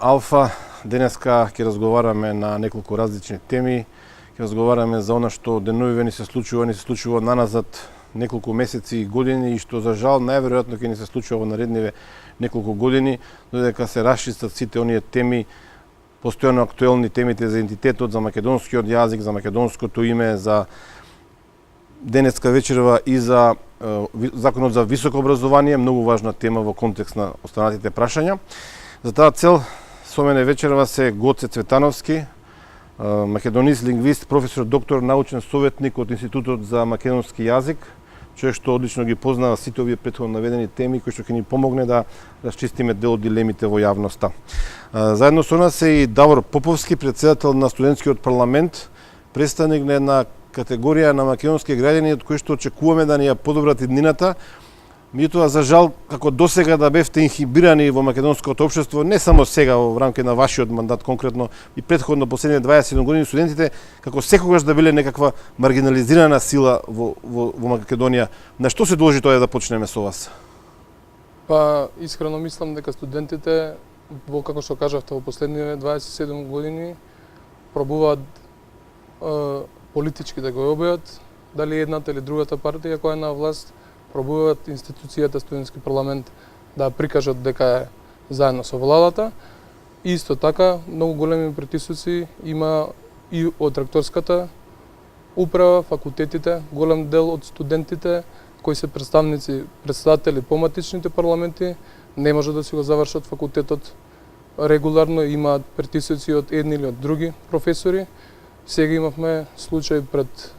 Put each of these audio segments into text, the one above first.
Алфа. Денеска ќе разговараме на неколку различни теми. Ќе разговараме за она што деновиве ни се случува наназад неколку месеци и години и што за жал најверојатно ќе ни се случува во наредниве неколку години, додека се расчистат сите оние теми, постојано актуелни темите за идентитетот, за македонскиот јазик, за македонското име, за денеска вечерва и за законот за високо образование, многу важна тема во контекст на останатите прашања. За таа цел со мене вечерва се Гоце Цветановски, македонист, лингвист, професор, доктор, научен советник од Институтот за македонски јазик, човек што одлично ги познава сите овие претходно наведени теми, кои што ќе ни помогне да расчистиме дел од дилемите во јавноста. Заедно со нас е и Давор Поповски, председател на студентскиот парламент, представник на една категорија на македонски граѓани од кои што очекуваме да ни ја подобрат иднината. Меѓутоа, за жал, како досега да бевте инхибирани во македонското општество, не само сега во рамки на вашиот мандат конкретно, и претходно последните 27 години студентите, како секогаш да биле некаква маргинализирана сила во Македонија. На што се должи тоа да почнеме со вас? Па, искрено мислам дека студентите, како што кажавте, во последните 27 години пробуваат политички да го објават, дали едната или другата партија која е на власт, пробуваат институцијата студентски парламент да прикажат дека е заедно со владата. Исто така, многу големи притисоци има и од ректорската управа, факултетите, голем дел од студентите кои се председатели по матичните парламенти, не може да си го завршат факултетот регуларно, имаат притисоци од едни или од други професори. Сега имавме случај пред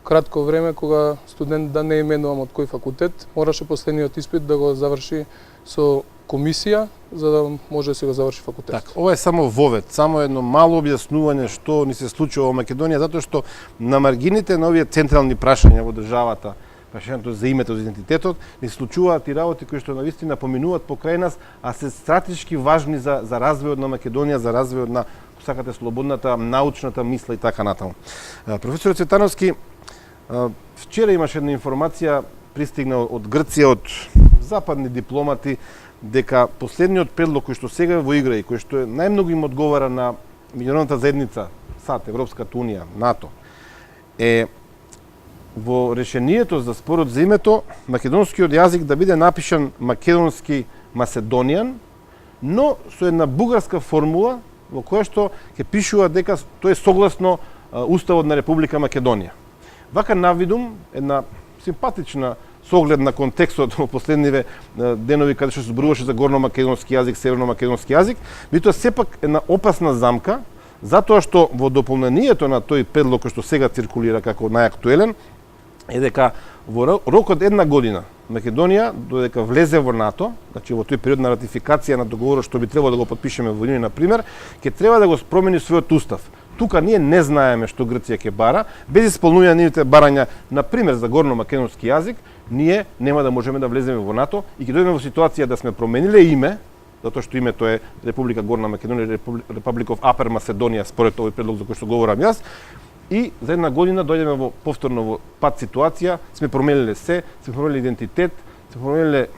кратко време кога студент, да не именувам од кој факултет, мораше последниот испит да го заврши со комисија за да може да се го заврши факултет. Так, ова е само вовед, само едно мало објаснување што ни се случува во Македонија, затоа што на маргините на овие централни прашања во државата, прашањето за името, за идентитетот, ни случуваат и работи кои што навистина поминуваат покрај нас, а се стратешки важни за развојот на Македонија, за развојот на сакате слободната, научната мисла и така натаму. Професор Цветановски, вчера имаше една информација пристигна од Грција, од западни дипломати, дека последниот предлог кој што сега во игра и кој што најмногу им одговара на меѓународната заедница, САД, Европската унија, НАТО, е во решението за спорот за името македонскиот јазик да биде напишан македонски Macedonian, но со една бугарска формула во која што ќе пишува дека тоа е согласно Уставот на Република Македонија. Вака навидум, една симпатична соглед на контекстот во последниве денови каде што се зборуваше за горно-македонски јазик, северно-македонски јазик, битоа сепак една опасна замка, затоа што во дополнението на тој предлог кој што сега циркулира како најактуелен, е дека во рок од една година Македонија, додека влезе во НАТО, значи во тој период на ратификација на договорот што би требало да го подпишеме во јуни, на пример, ќе треба да го промени својот устав. Тука ние не знаеме што Грција ќе бара, без исполнување на нивните барања, на пример за горно-македонски јазик, ние нема да можеме да влеземе во НАТО и ќе дојдеме во ситуација да сме промениле име, затоа што името е Република Горна Македонија, Republic of Upper Macedonia, според овој предлог за кој што говорам јас, и за една година дојдеме во повторно во пат ситуација, сме промениле се, сме промениле идентитет, сме промениле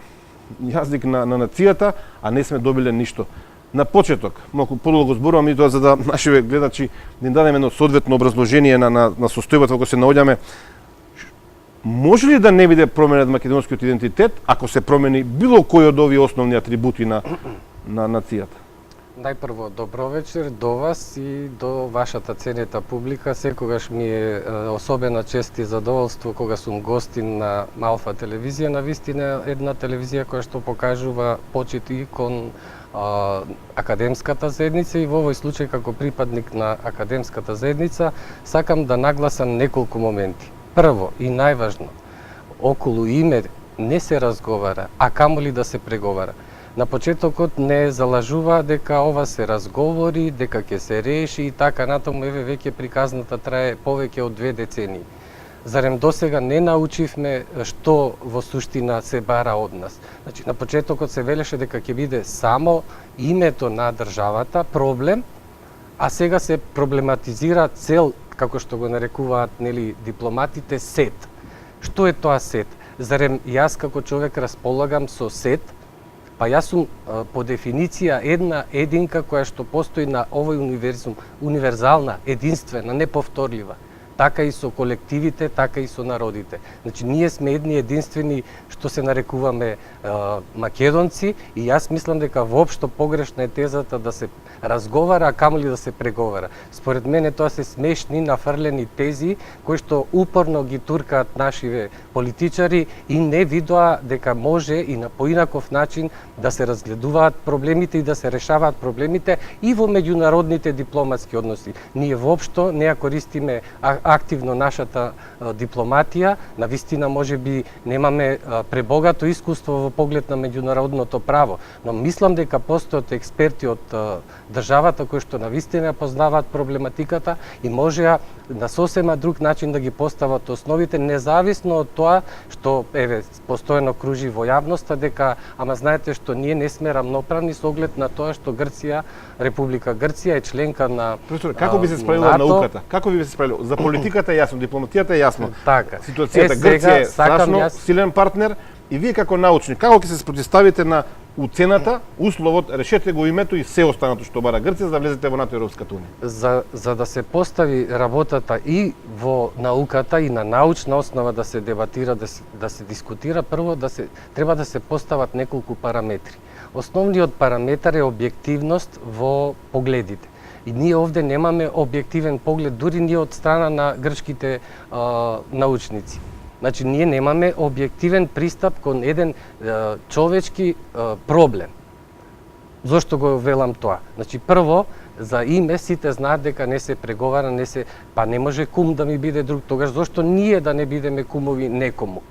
јазик на нацијата, а не сме добиле ништо. На почеток, малку подолго зборувам и тоа за да нашите гледачи ни дадеме едно соодветно образложение на состојбата во која се наоѓаме. Може ли да не биде променет македонскиот идентитет ако се промени било кој од овие основни атрибути на нацијата? Најпрво, добро вечер до вас и до вашата ценета публика. Секогаш ми е особена чест и задоволство кога сум гостин на Алфа телевизија. Навистина една телевизија која што покажува почит и кон академската заедница и во овој случај како припадник на академската заедница сакам да нагласам неколку моменти. Прво и најважно, околу име не се разговара, а камоли да се преговара. На почетокот не залажува дека ова се разговори, дека ќе се реши и така натаму, еве веќе приказната трае повеќе од 2 децении. Зарем досега не научивме што во суштина се бара од нас? Значи, на почетокот се велеше дека ќе биде само името на државата проблем, а сега се проблематизира цел, како што го нарекуваат нели дипломатите, сет. Што е тоа сет? Зарем јас како човек располагам со сет Па јас сум по дефиниција една единка која што постои на овој универзум, универзална, единствена, неповторлива. Така и со колективите, така и со народите. Значи, ние сме едни единствени што се нарекуваме македонци и јас мислам дека воопшто погрешна е тезата да се разговара, а камоли да се преговара. Според мене тоа се смешни, нафрлени тези кои што упорно ги туркаат нашиве политичари и не видоа дека може и на поинаков начин да се разгледуваат проблемите и да се решаваат проблемите и во меѓународните дипломатски односи. Ние воопшто не ја користиме активно нашата дипломатија, навистина можеби немаме пребогато искуство во поглед на меѓународното право, но мислам дека постојат експерти од државата кои што навистина познаваат проблематиката и можеа на сосема друг начин да ги постават основите, независно од тоа што постојано кружи во јавноста дека ама знаете што ние не сме рамноправни со оглед на тоа што Грција, Република Грција е членка на Професор, како би се справила науката? Како би се справила? За политиката е јасно, дипломатијата е јасно. Така. Ситуацијата Грција е страшно силен партнер и вие како научник, како ќе се спротивставите на уцената, условот, решете го името и се останато што бара Грција за да влезете во НАТО и Европската унија? За да се постави работата и во науката и на научна основа да се дебатира, да се дискутира, прво треба да се постават неколку параметри. Основниот параметар е објективност во погледите. И ние овде немаме објективен поглед, дури ние од страна на грчките научници. Значи, ние немаме објективен пристап кон еден човечки проблем. Зошто го велам тоа? Значи, прво, за име сите знаат дека не се преговара, па не може кум да ми биде друг, тогаш зошто ние да не бидеме кумови некому?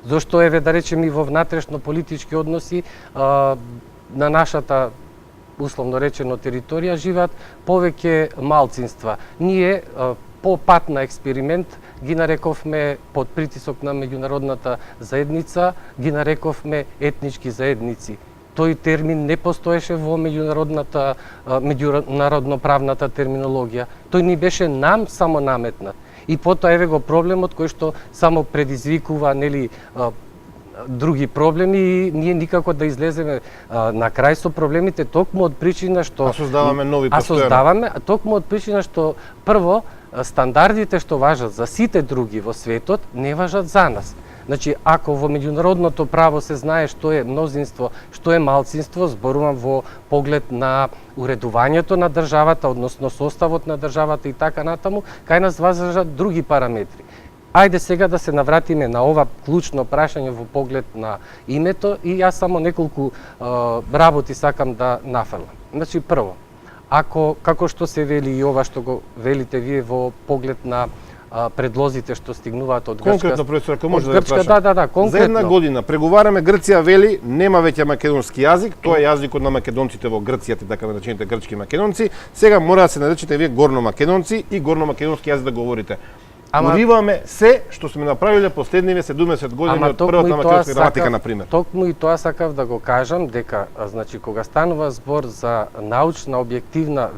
Зошто да речеме во внатрешно политички односи на нашата условно речено територија живеат повеќе малцинства. Ние по пат на експеримент ги нарековме под притисок на меѓународната заедница, ги нарековме етнички заедници. Тој термин не постоеше во меѓународно-правната терминологија. Тој ни беше нам само наметнат. И потоа го проблемот кој што само предизвикува други проблеми и ние никако да излеземе на крај со проблемите токму од причина што создаваме нови постојано. Токму од причина што прво стандардите што важат за сите други во светот не важат за нас. Значи, ако во меѓународното право се знае што е мнозинство, што е малцинство, зборувам во поглед на уредувањето на државата, односно составот на државата и така натаму, кај нас важат други параметри. Ајде сега да се навратиме на ова клучно прашање во поглед на името и јас само неколку работи сакам да нафрлам. Значи, прво, како што се вели и ова што го велите вие во поглед на предлозите што стигнуваат од Грчка. Конкретно, професор, ако може да прашам. Да, конкретно. За една година преговараме, Грција вели нема веќе македонски јазик, тоа е јазикот на македонците во Грција, така наречените грчки македонци. Сега мора да се наречете вие горно македонци и горно македонски јазик да говорите. Уриваме се што сме направиле последниве 70 години од првата македонска граматика, на пример. Токму и тоа сакав да го кажам, дека значи кога станува збор за научна објективна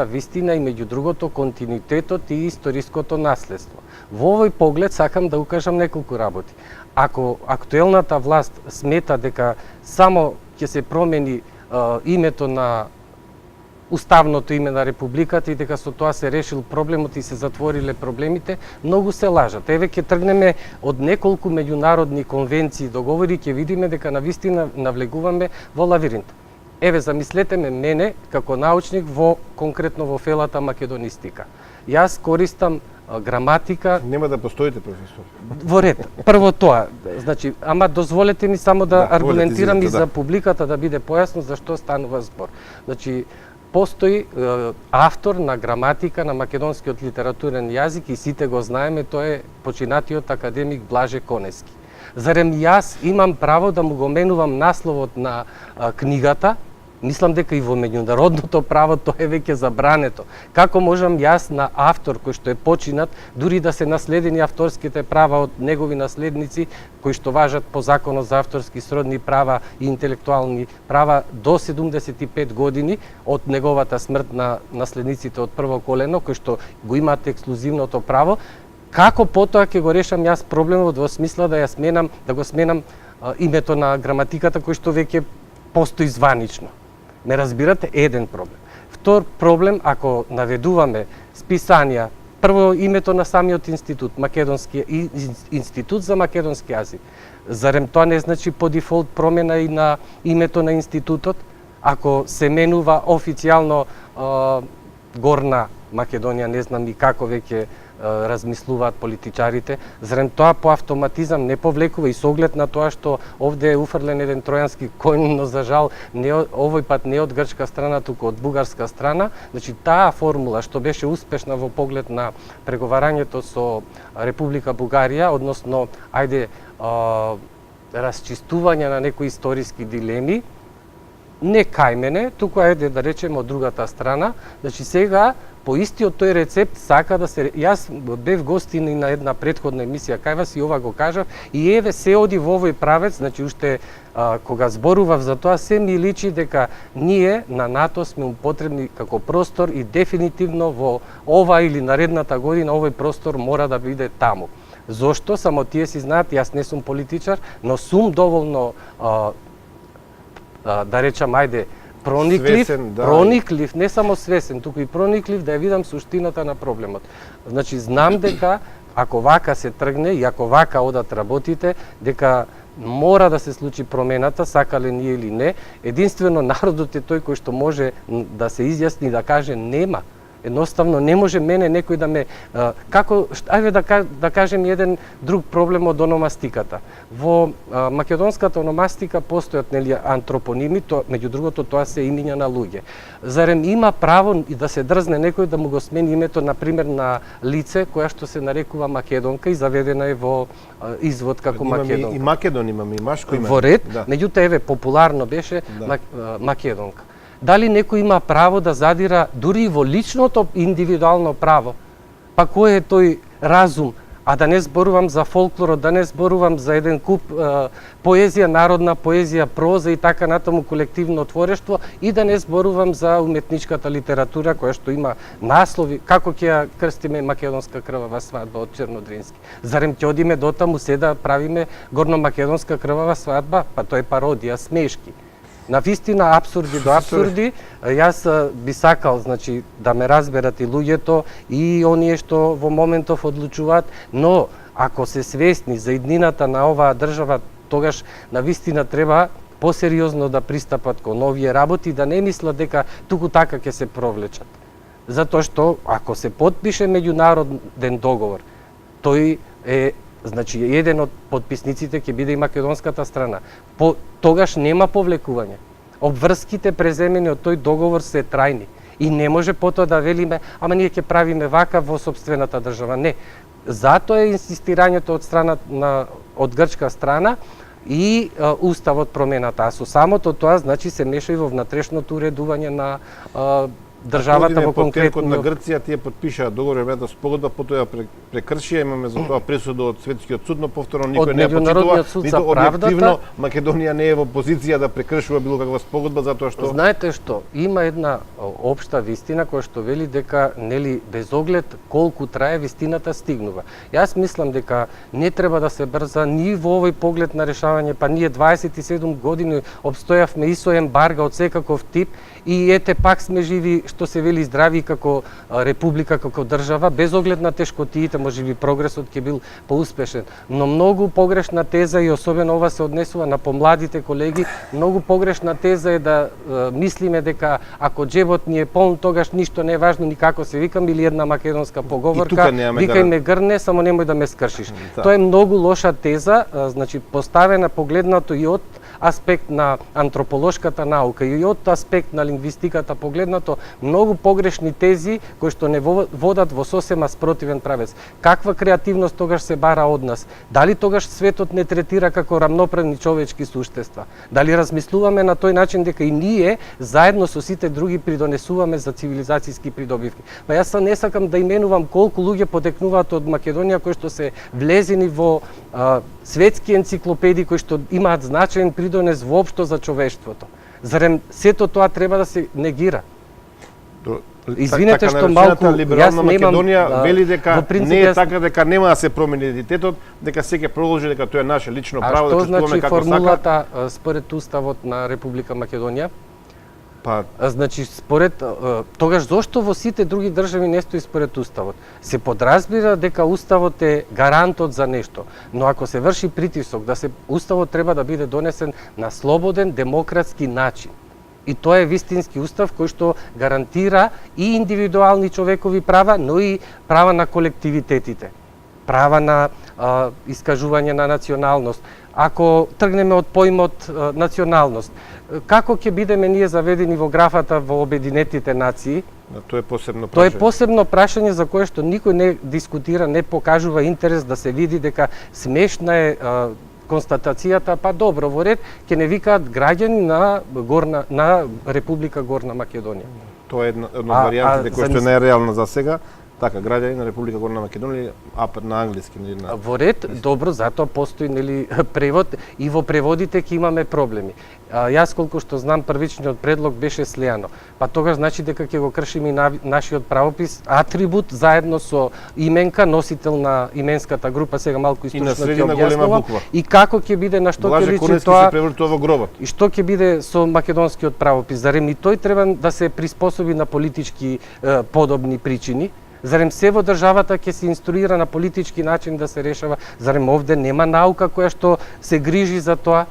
вистина и меѓу другото континуитетот и историското наследство. Во овој поглед сакам да укажам неколку работи. Ако актуелната власт смета дека само ќе се промени името на уставното име на Републиката и дека со тоа се решил проблемот и се затвориле проблемите, многу се лажат. Еве ќе тргнеме од неколку меѓународни конвенции и договори, ќе видиме дека навистина навлегуваме во лавиринт. Еве, замислете мене како научник конкретно во фелата македонистика. Јас користам граматика. Нема да постоите, професор. Во ред. Прво тоа, значи, ама дозволете ми само да аргументирам и за публиката да биде појасно за што станува збор. Значи, постои автор на граматика на македонскиот литературен јазик и сите го знаеме, тоа е починатиот академик Блаже Конески. Зарем јас имам право да му го менувам насловот на книгата? Мислам дека и во меѓународното право тоа е веќе забрането. Како можам јас на автор кој што е починат, дури да се наследени авторските права од негови наследници, кои што важат по законот за авторски сродни права и интелектуални права до 75 години од неговата смрт на наследниците од прво колено, кои што го имаат ексклузивното право, како потоа ќе го решам јас проблемот во смисла да го сменам името на граматиката кој што веќе постои званично. Ме разбирате? Еден проблем. Втор проблем, ако наведуваме списанија, прво името на самиот институт, Македонски институт за македонски јазик. Зарем тоа не значи по дефолт промена и на името на институтот, ако се менува официјално Горна Македонија, не знам и како веќе размислуваат политичарите, зарем тоа по автоматизам не повлекува и со оглед на тоа што овде е уфрлен еден тројански коњ, но за жал не овој пат не од грчка страна, туку од бугарска страна, значи таа формула што беше успешна во поглед на преговарањето со Република Бугарија, односно ајде расчистување на некои историски дилеми, не кај мене, туку ајде да речеме од другата страна, значи сега по истиот тој рецепт сака да се... Јас бев гостин и на една претходна емисија кај вас и ова го кажав, и еве се оди во овој правец, значи уште кога зборував за тоа, се ми личи дека ние на НАТО сме употребни како простор и дефинитивно во ова или наредната година овој простор мора да биде таму. Зошто? Само тие си знаат, јас не сум политичар, но сум доволно да речам, ајде, прониклив, свесен, да. прониклив, не само свесен, туку и прониклив да ја видам суштината на проблемот. Значи, знам дека ако вака се тргне и ако вака одат работите, дека мора да се случи промената, сакале ние или не. Единствено народот е тој кој што може да се изјасни и да каже нема. Едноставно не може мене некој да ме како ајде да кажем еден друг проблем од ономастиката. Во македонската ономастика постојат нели антропоними, меѓу другото тоа се имиња на луѓе. Зарем има право и да се дрзне некој да му го смени името на пример на лице која што се нарекува Македонка и заведена е во извод како Македонка. И Македон имаме и машко име. Во ред, да. меѓутоа еве популарно беше Да. Македонка. Дали некој има право да задира дури и во личното индивидуално право? Па кој е тој разум? А да не зборувам за фолклорот, да не зборувам за еден куп поезија, народна поезија, проза и така натаму колективно творештво, и да не зборувам за уметничката литература која што има наслови, како ќе ја крстиме македонска крвава свадба од Чернодрински. Зарем ќе одиме дотаму се да правиме горномакедонска крвава свадба? Па тоа е пародија, смешки. На вистина апсурди до апсурди, јас би сакал, значи, да ме разберат и луѓето и оние што во моментов одлучуваат, но ако се свесни за иднината на оваа држава, тогаш на вистина треба посериозно да пристапат кон овие работи, да не мислат дека туку така ќе се провлечат. Затоа што ако се потпише меѓународен договор, тој е, значи, еден од потписниците ќе биде и македонската страна. Тогаш нема повлекување. Обврските преземени од тој договор се трајни. И не може потоа да велиме, ама ние ќе правиме вака во сопствената држава. Не. Затоа е инсистирањето од грчка страна и уставот промената. А со самото тоа, значи, се меша и во внатрешното уредување на државата во конкретно. На Грција тие потпишаа договор, еврејата спогодба, потоа ја прекршија, имаме за тоа пресуда од Светскиот суд, но повторно никој не ја почитува, ниту објективно Македонија не е во позиција да прекршува било каква спогодба, затоа што... Знаете што, има една општа вистина која што вели дека, нели, без оглед колку трае, вистината стигнува. Јас мислам дека не треба да се брза ни во овој поглед на решавање, па ние 27 години обстојавме и со ембарга од секаков тип и ете пак сме живи, што се вели, здрави како република, како држава, без оглед на тешкотиите, можеби прогресот ќе бил поуспешен. Но многу погрешна теза, и особено ова се однесува на помладите колеги, многу погрешна теза е да мислиме дека ако џебот ни е полн, тогаш ништо не е важно, никако се викам, или една македонска поговорка, викај ме грне, само немој да ме скршиш. Да. Тоа е многу лоша теза, значи поставена, погледнато и од аспект на антрополошката наука и од аспект на лингвистиката погледнато, многу погрешни тези кои што не водат во сосема спротивен правец. Каква креативност тогаш се бара од нас? Дали тогаш светот не третира како рамноправни човечки суштества? Дали размислуваме на тој начин дека и ние заедно со сите други придонесуваме за цивилизацијски придобивки? Па јас не сакам да именувам колку луѓе потекнуваат од Македонија кои што се влезени во светски енциклопедии кои што имаат значаен придонес воопшто за човештвото. Зарем сето тоа треба да се негира? Извинете така што малку наречената либерална јас немам Македонија вели дека во принцип, не е јас- така, дека нема да се промени идентитетот, дека секој продолжи, дека тоа е наше лично право да што чувствуваме значи како сака. формулата според уставот на Република Македонија? Па Значи, според тогаш зошто во сите други држави не стои според уставот? Се подразбира дека уставот е гарантот за нешто, но ако се врши притисок да се уставот треба да биде донесен на слободен демократски начин. И тоа е вистински устав кој што гарантира и индивидуални човекови права, но и права на колективитетите, права на искажување на националност. Ако тргнеме од поимот националност, како ќе бидеме ние заведени во графата во Обединетите нации? тоа е посебно прашање. Тоа е посебно прашање за кое што никој не дискутира, не покажува интерес да се види дека смешна е констатацијата, па добро, во ред, ќе не викаат граѓани на Република Горна Македонија. Тоа е една од варијантите која што е најреална за сега. Така, граѓани на Република Горна Македонија, на англиски, нели на... Во ред, добро, затоа постои нели превод и во преводите ќе имаме проблеми. Јас колку што знам првичниот предлог беше слеано. Па тогаш значи дека ќе го кршиме и нашиот правопис, атрибут заедно со именка, носител на именската група, сега малку источно ќе објаснувам. И како ќе биде, на што ќе личи тоа? се превртува во гробот. И што ќе биде со македонскиот правопис? Зарем и тој треба да се приспособи на политички подобни причини? Зарем се во државата ќе се инструира на политички начин да се решава? Зарем овде нема наука која што се грижи за тоа?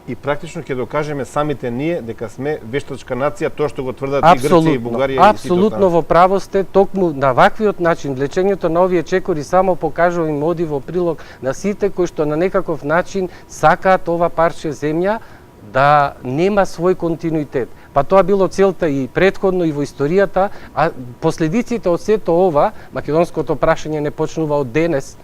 И практично ќе докажеме самите ние дека сме вештачка нација, тоа што го тврдат и Грција и Бугарија. Апсолутно во право сте, токму на ваквиот начин лечењето на овие чекори само покажува и моди во прилог на сите кои што на некаков начин сакаат ова парче земја да нема свој континуитет. Па тоа било целта и претходно и во историјата, а последиците од сето ова, македонското прашање не почнува од денес,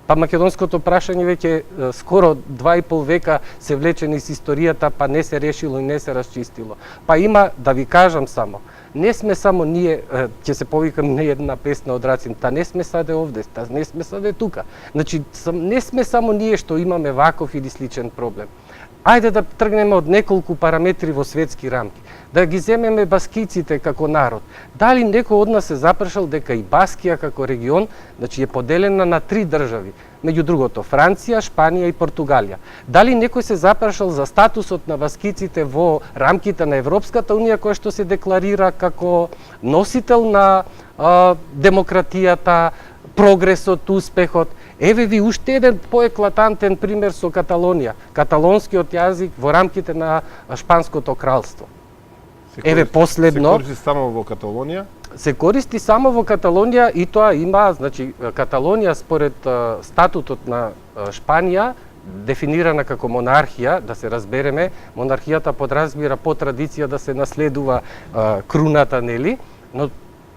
па македонското прашање веќе скоро 2,5 века се влече низ историјата, па не се решило и не се расчистило. Па има, да ви кажам само, не сме само ние, ќе се повикам не една песна од Рацин, та не сме саде овде, та не сме саде тука. Значи, не сме само ние што имаме ваков или сличен проблем. Ајде да тргнеме од неколку параметри во светски рамки. Да ги земеме баскиците како народ. Дали некој од нас се запрашал дека и Баскија како регион, значи е поделена на 3 држави, меѓу другото Франција, Шпанија и Португалија. Дали некој се запрашал за статусот на баскиците во рамките на Европската унија, која што се декларира како носител на демократијата, прогресот, успехот? Еве ви уште еден поеклатантен пример со Каталонија, каталонскиот јазик во рамките на Шпанското кралство. Еве последно се користи само во Каталонија. Се користи само во Каталонија и тоа има, значи Каталонија според статутот на Шпанија дефинирана како монархија, да се разбереме, монархијата подразбира по традиција да се наследува круната, нели, но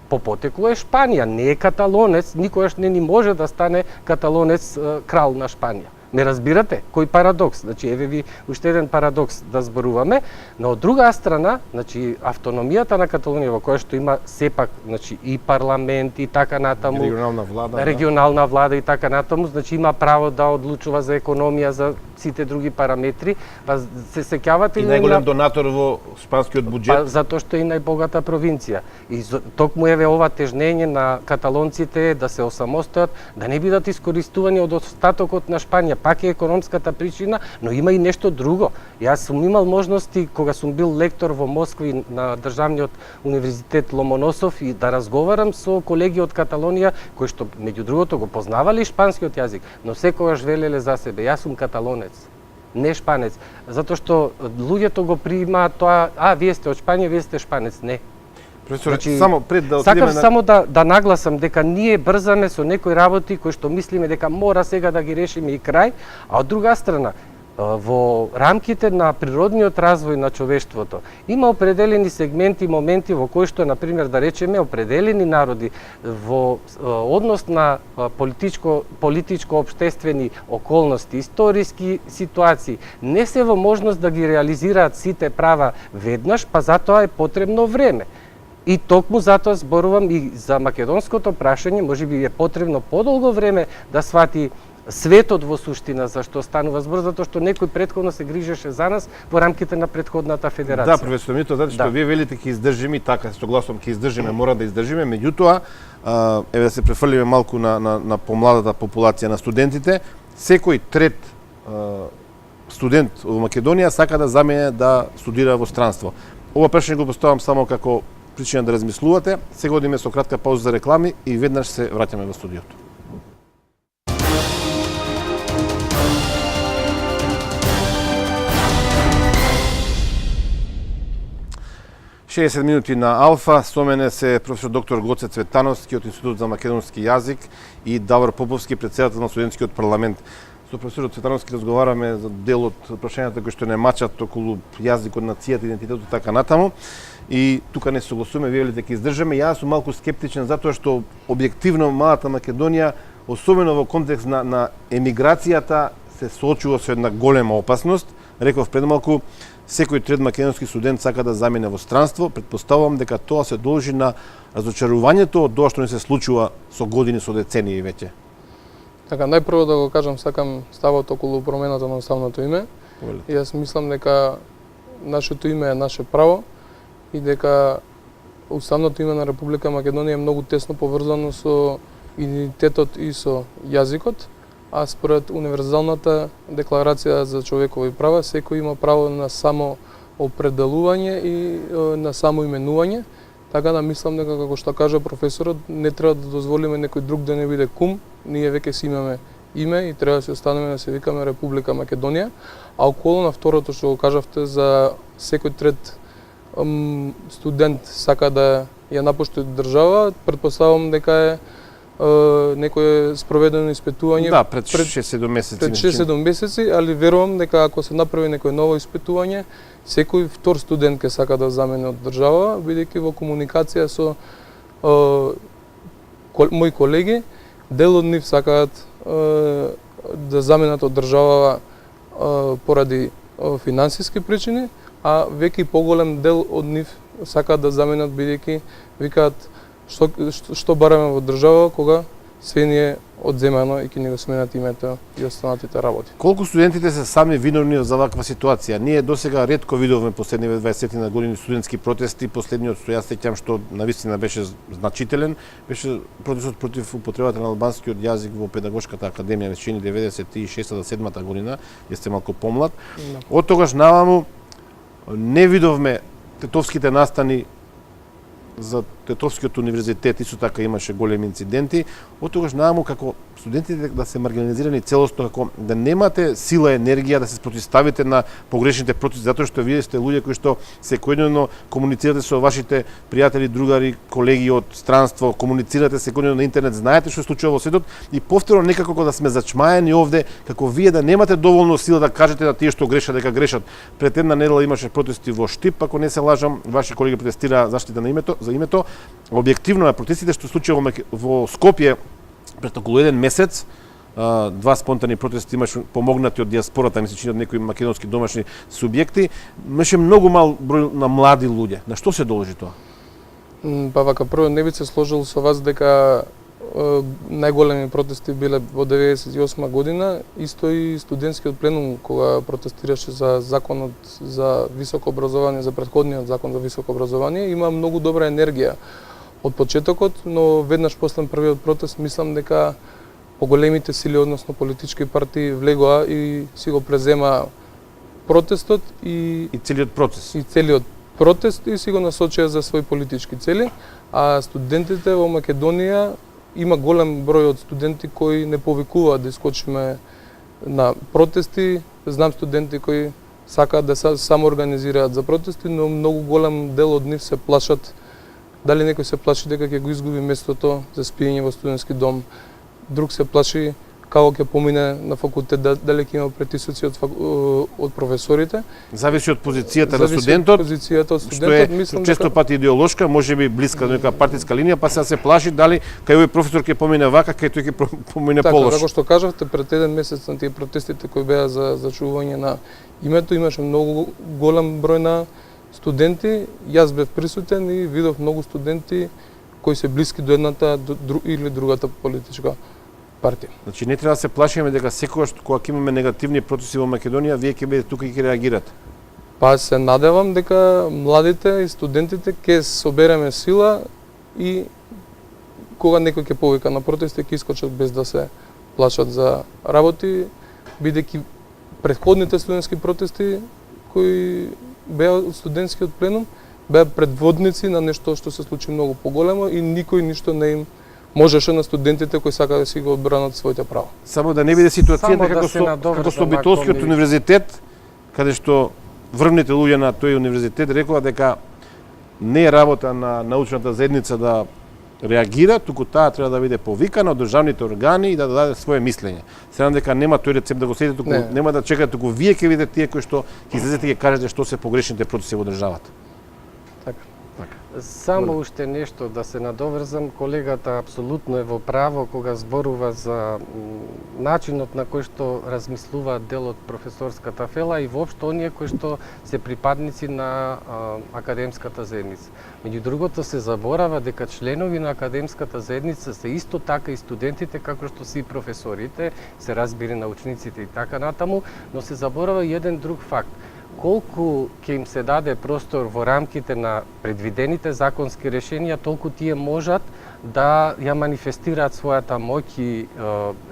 по потекло е Шпанија, не е каталонец, никогаш не ни може да стане каталонец крал на Шпанија. Ме разбирате? Кој парадокс? Значи, еве ви уште еден парадокс да зборуваме, но од друга страна, значи, автономијата на Каталонија, во која што има сепак, значи, и парламент и така натаму, регионална влада и така натаму, значи има право да одлучува за економија, за сите други параметри. Па се сеќавате и најголем донатор во шпанскиот буџет? Па затоа што е најбогата провинција. И токму еве ова тежнење на каталонците да се осамостојат, да не бидат искористувани од остатокот на Шпанија. Пак е економската причина, но има и нешто друго. Јас сум имал можности, кога сум бил лектор во Москва и на Државниот универзитет Ломоносов, и да разговарам со колеги од Каталонија, кои што, меѓу другото, го познавали шпанскиот јазик, но секогаш велеле за себе: јас сум каталонец, не шпанец. Затоа што луѓето го примаат тоа: вие сте од Шпанија, вие сте шпанец. Не. Значи, само пред да сакав само да нагласам дека ние брзаме со некои работи кои што мислиме дека мора сега да ги решиме и крај, а од друга страна, во рамките на природниот развој на човештвото има определени сегменти, моменти во кои што, например, да речеме, определени народи во однос на политичко-обштествени околности, историски ситуации, не се во можност да ги реализираат сите права веднаш, па затоа е потребно време. И токму затоа зборувам и за македонското прашање, можеби е потребно подолго време да свати светот во суштина за што станува збор, затоа што некој претходно се грижеше за нас во рамките на претходната федерација. Да, професор Мито, затоа што вие велите ќе издржиме, така согласно ќе издржиме, мора да издржиме, меѓутоа еве да се префрлиме малку на помладата популација на студентите, секој трет студент во Македонија сака да замине да студира во странство. Ова прашање го поставам само како причина да размислувате. Сега одиме со кратка пауза за реклами и веднаш се враќаме во студиото. Шеесет минути на Алфа, со мене се професор доктор Гоце Цветановски од Институт за македонски јазик и Давор Поповски, председател на студентскиот парламент. Со професорот Цветановски разговараме за дел од прашањата кои што не мачат околу јазикот, нацијата, идентитетот и така натаму. И тука не согласуваме, вие велите ќе издржаме. Јас сум малку скептичен затоа што објективно малата Македонија, особено во контекст на емиграцијата, се соочува со една голема опасност. Реков пред малку, секој трет македонски студент сака да замине во странство. Претпоставувам дека тоа се должи на разочарувањето од тоа што не се случува со години, со децении веќе. Така, најпрво да го кажам, сакам ставот околу промената на уставното име. И јас мислам дека нашето име е наше право и дека уставното име на Република Македонија е многу тесно поврзано со идентитетот и со јазикот, а според Универзалната декларација за човекови права, секој има право на само определување и на само именување. Така да мислам дека, како што кажа професорот, не треба да дозволиме некој друг да не биде кум. Ние веќе си имаме име и треба да се останеме да се викаме Република Македонија. А околу на второто што го кажавте за секој трет студент сака да ја напушти држава, претпоставувам дека е некое спроведено испитување пред 6-7 месеци. Пред 6-7 месеци, али верувам дека ако се направи некое ново испитување, секој втор студент ќе сака да замине од држава, бидејќи во комуникација со мои колеги, дел од нив сакаат да заминат од држава поради финансиски причини, а веќе поголем дел од нив сакаат да заминат бидејќи викаат што бараме во држава кога се ни е одземано и ќе ни го сменат името и останатите работи. Колку студентите се сами виновни за ваква ситуација? Ние досега ретко видовме последниве 20 на години студентски протести. Последниот што јас сеќам што навистина беше значителен, беше протестот против употребата на албанскиот јазик во педагошката академија веќе 96-7 година, јас сте малку помлад. Од тогаш наваму не видовме тетовските настани за Тетовскиот универзитет, исто така имаше големи инциденти. Од тогаш наваму како студентите да се маргинализирани целосно, како да немате сила, енергија да се спротивставите на погрешните процеси, затоа што вие сте луѓе кои што секојдневно комуницирате со вашите пријатели, другари, колеги од странство, комуницирате секојдневно на интернет, знаете што се случува во светот и повторно некако да сме зачмаени овде, како вие да немате доволно сила да кажете да тие што грешат дека грешат. Пред една недела имаше протести во Штип, ако не се лажам, ваши колеги протестираа заштита на името, за името. Објективно на протестите што случува во Скопје пред околу еден месец, два спонтани протести имаше помогнати од диаспората, ми се чини од некои македонски домашни субјекти, имаше многу мал број на млади луѓе. На што се должи тоа? Па вака, прво не би се сложил со вас дека најголеми протести биле во 98 година, исто и студентскиот пленум кога протестираше за законот за високо образование, за претходниот закон за високо образование, има многу добра енергија од почетокот, но веднаш после првиот протест мислам дека поголемите сили, односно политички партии, влегоа и си го презема протестот и целиот процес. И целиот протест и си го насочија за своји политички цели, а студентите во Македонија има голем број од студенти кои не повикуваат да искочиме на протести. Знам студенти кои сакаат да само организираат за протести, но многу голем дел од нив се плашат. Дали некој се плаши дека ќе го изгуби местото за спиење во студентски дом, друг се плаши како ќе помине на факултет, дали ќе има притисоци од професорите. Зависи од позицијата на студентот, што е често пати идеолошка, можеби блиска до нека партиска линија, па се плаши дали кај овој професор ќе помине вака, кај тој ќе помине полош. Така, како што кажавте, пред еден месец на тие протестите кои беа за зачувување на името, имаше многу голем број на студенти. Јас бев присутен и видов многу студенти кои се блиски до едната или другата политичка партија. Значи не треба да се плашиме дека секогаш кога ќе имаме негативни процеси во Македонија, вие ќе бидете тука и ќе реагирате. Па се надевам дека младите и студентите ќе собереме сила и кога некој ќе повика на протести, ќе искочат без да се плашат за работи, бидејќи претходните студентски протести кои беа од студентскиот пленум беа предводници на нешто што се случи многу поголемо и никој ништо не им можеше на студентите кои сака да си го одбранат своите права. Само да не биде ситуацијата Само да како се надоврзам, како со Битолскиот ако ми- универзитет, каде што врвните луѓе на тој универзитет рекоа дека не е работа на научната заедница да реагира, туку таа треба да биде повикана од државните органи и да даде свое мислење. Се надам дека нема тој рецепт да го следите, туку Не. нема да чекате, туку вие ќе видите тие кои што ќе излезете и ќе кажете што се погрешните процеси во државата. Така. Само уште нешто да се надоврзам, колегата апсолутно е во право кога зборува за начинот на кој што размислува дел од професорската фела и воопшто оние кои што се припадници на академската заедница. Меѓу другото се заборава дека членови на академската заедница се исто така и студентите како што се и професорите, се разбира научниците и така натаму, но се заборава и еден друг факт. Колку ќе им се даде простор во рамките на предвидените законски решенија, толку тие можат да ја манифестираат својата моќ и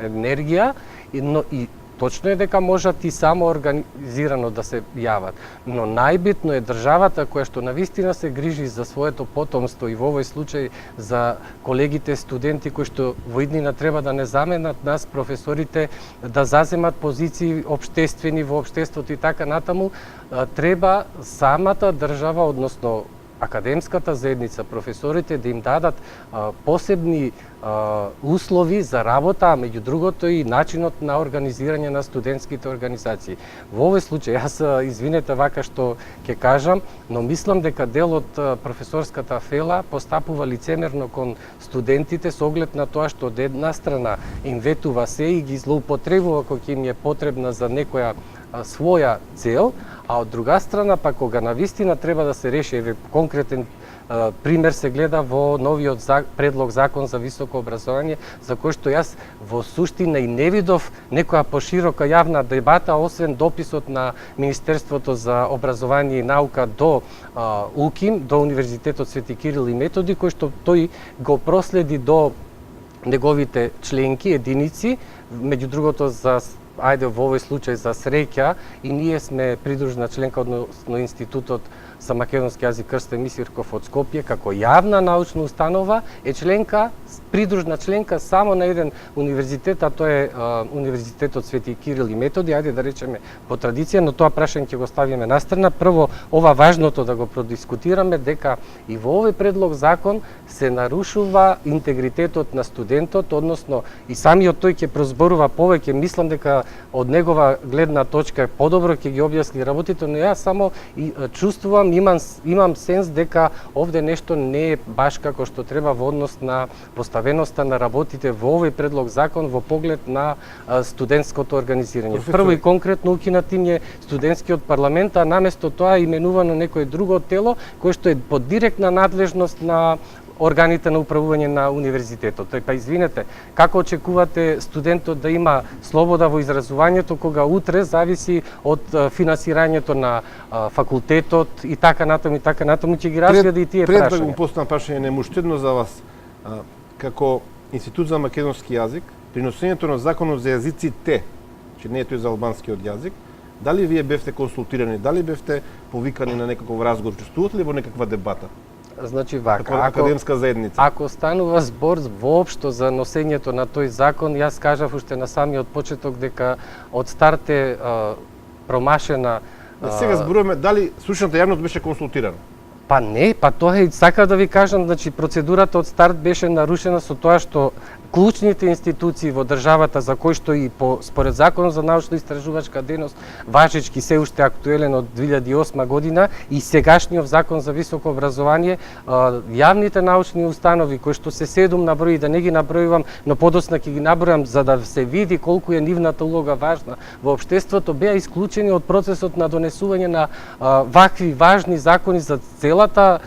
енергија, но и точно е дека можат и само организирано да се јават. Но најбитно е државата која што навистина се грижи за своето потомство и во овој случај за колегите студенти кои што во иднина треба да не заменат нас професорите да заземат позиции општествени во општеството и така натаму, треба самата држава, односно академската заедница, професорите да им дадат посебни услови за работа, а меѓу другото и начинот на организирање на студентските организации. Во овој случај, јас извинете вака што ќе кажам, но мислам дека дел од професорската фела постапува лицемерно кон студентите со оглед на тоа што од една страна им ветува се и ги злоупотребува кога им е потребна за некоја своја цел, а од друга страна па кога навистина треба да се реши, еве конкретен пример се гледа во новиот предлог закон за високо образование, за кој што јас во суштина и не видов некоја поширока јавна дебата, освен дописот на Министерството за образование и наука до УКИМ, до Универзитетот Свети Кирил и Методи, кој што тој го проследи до неговите членки, единици, меѓу другото за ајде во овој случај за среќа и ние сме придружна членка, односно Институтот за македонски јазик Крстен Мисирков од Скопје, како јавна научна установа е членка, придружна членка само на еден универзитет, а тоа е Универзитетот Свети Кирил и Методи, ајде да речеме по традиција, но тоа прашање ќе го ставиме настрана. Прво, ова важното да го продискутираме, дека и во овој предлог закон се нарушува интегритетот на студентот, односно и самиот тој ќе прозборува повеќе, мислам дека од негова гледна точка подобро ќе ги објасни работите, но јас само чувствувам, имам сенс дека овде нешто не е баш како што треба во однос на поставеноста на работите во овој предлог закон во поглед на студентското организирање. Прво и конкретно укинат им е студентскиот парламент, а наместо тоа именувано некој друго тело кој што е под директна надлежност на органите на управување на универзитетот. Па извинете, како очекувате студентот да има слобода во изразувањето кога утре зависи од финансирањето на факултетот и така натаму ќе ги развијаде и тие прашања. Пред да го прашања. поставам прашање немуштедно за вас, како Институт за македонски јазик, при носењето на законот за јазиците, че не е тој за албанскиот јазик, дали вие бевте консултирани, дали бевте повикани на некаков разговор, чувствувате ли во некаква дебата? Значи вака, Како академска заедница. Ако станува збор воопшто за носењето на тој закон, јас кажав уште на самиот почеток дека од старт е промашена. Сега зборуваме дали слушната јавност беше консултирана. Па не, па тоа е, сакав да ви кажам, значи процедурата од старт беше нарушена со тоа што клучните институции во државата за кои што и според Законот за научно-истражувачка дејност важечки се уште актуелен од 2008 година и сегашниот Закон за високо образование, јавните научни установи кои што се 7 на број, да не ги набројувам, но подосна ќе ги набројам за да се види колку е нивната улога важна во општеството, беа исклучени од процесот на донесување на вакви важни закони за целата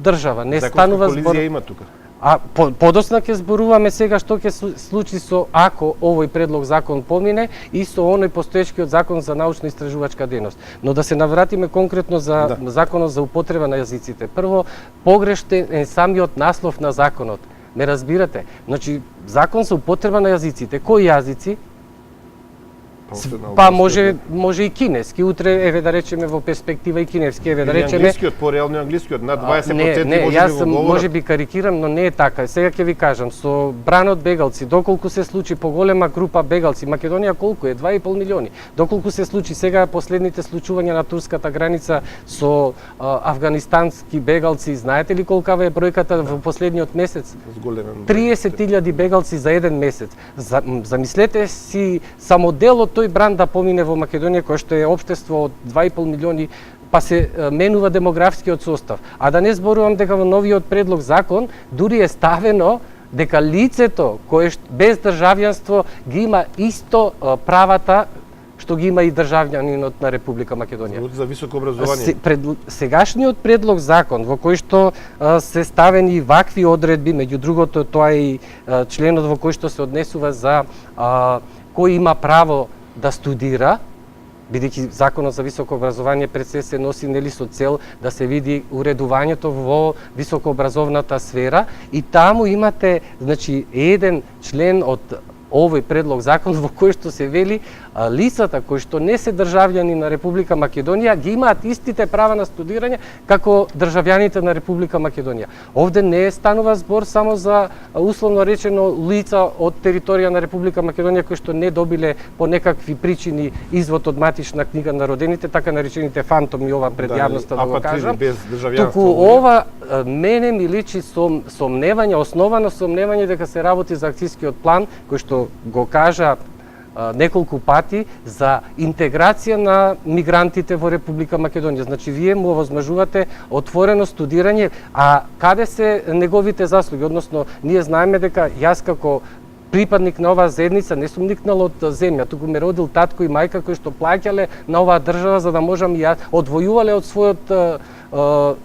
држава. Не станува збор. Колизија има тука. А подосна ќе зборуваме сега што ќе случи со ако овој предлог закон помине и со оној постоечкиот закон за научно-истражувачка дејност. Но да се навратиме конкретно за законот за употреба на јазиците. Прво, погрештен е самиот наслов на законот. Ме разбирате? Значи, закон за употреба на јазиците. Кои јазици? Па може и кинески, утре еве да речеме во перспектива и кинески, еве да речеме. Англискиот, пореално англискиот, над 20% не, може јас би го говорат. може би карикирам, но не е така. Сега ќе ви кажам, со бранот бегалци, доколку се случи поголема група бегалци, Македонија колку е? 2,5 милиони. Доколку се случи сега последните случувања на турската граница со афганистански бегалци, знаете ли колкава е бројката во последниот месец? 30.000 бегалци за еден месец. Замислете си само дел од тој бран да помине во Македонија, кој што е општество од 2,5 милиони, па се менува демографскиот состав. А да не зборувам дека во новиот предлог закон дури е ставено дека лицето кое без државјанство ги има исто правата што ги има и државјанинот на Република Македонија. За високо образование. Сегашниот предлог закон во кој што се ставени вакви одредби, меѓу другото тоа е и членот во кој што се однесува за кој има право да студира, бидејќи законот за високо образование пред се носи нели со цел да се види уредувањето во високообразовната сфера и таму имате значи еден член од овој предлог закон во кој што се вели лицата кои што не се државјани на Република Македонија ги имаат истите права на студирање како државјаните на Република Македонија. Овде не станува збор само за условно речено лица од територија на Република Македонија кои што не добиле по некакви причини извод од матична книга на родените, така наречените фантоми, ова пред јавноста да го кажам. Туку ова мене ми личи сомневање, основано сомневање дека се работи за акцијскиот план кој што го кажа неколку пати за интеграција на мигрантите во Република Македонија. Значи, вие му овозможувате отворено студирање, а каде се неговите заслуги? Односно, ние знаеме дека јас како припадник на оваа заедница не сум никнал од земја, туку ме родил татко и мајка кои што плаќале на оваа држава за да можам ја одвојувале од својот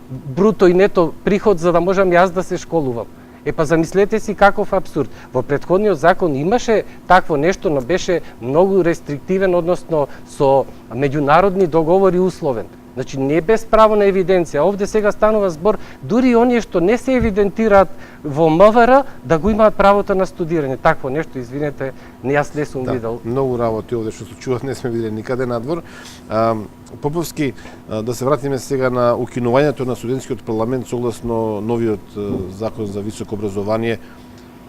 бруто и нето приход за да можам јас да се школувам. Па замислете си каков абсурд. Во претходниот закон имаше такво нешто, но беше многу рестриктивен, односно со меѓународни договори условен. Значи не без право на евиденција. Овде сега станува збор дури оние што не се евидентираат во МВР да го имаат правото на студирање. Такво нешто, извинете, јас не сум видел. Многу работи овде што случуваат, не сме видели никаде надвор. Поповски, да се вратиме сега на укинувањето на студентскиот парламент согласно новиот закон за високо образование.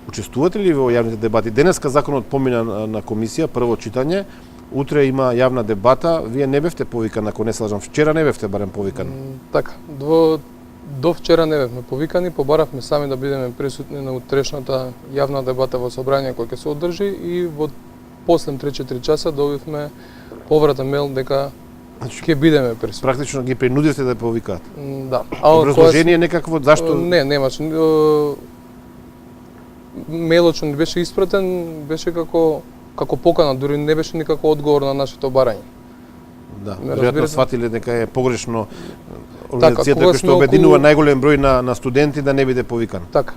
Учествувате ли во јавните дебати? Денеска законот помина на комисија, прво читање. Утре има јавна дебата. Вие не бевте повикан, ако не се лажам. Вчера не бевте барем повикан. Така, до вчера не бевме повикани, побаравме сами да бидеме присутни на утрешната јавна дебата во собрање која ќе се одржи и во после 3-4 часа добивме повратен мејл дека ќе бидеме присутни. Практично ги принудивте да повикаат. Да. Образложение некакво зашто? Не, немаше. Мејлот што ни беше испратен беше како покана, дури не беше никако одговор на нашето барање. Да, веројатно сватиле дека е погрешно организацијата која што обединува најголем број на студенти да не биде повикан. Така.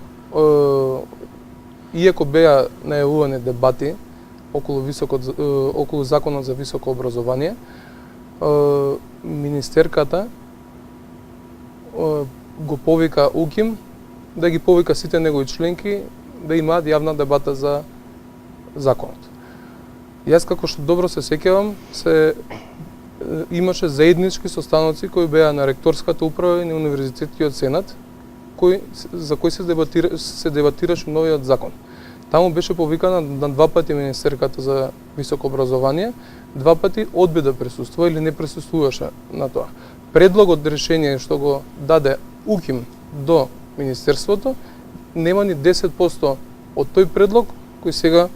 Иако беа најавувани дебати околу законот за високо образование, министерката го повика УКИМ да ги повика сите негови членки да имаат јавна дебата за законот. Јас како што добро се сеќавам, имаше заеднички состаноци кои беа на ректорската управа и на универзитетскиот сенат, за кои се дебатираше новиот закон. Таму беше повикана на 2 пати министерката за високо образование, 2 пати одби да присуствува или не присуствуваше на тоа. Предлогот решение што го даде УКИМ до министерството нема ни 10% од тој предлог кој сега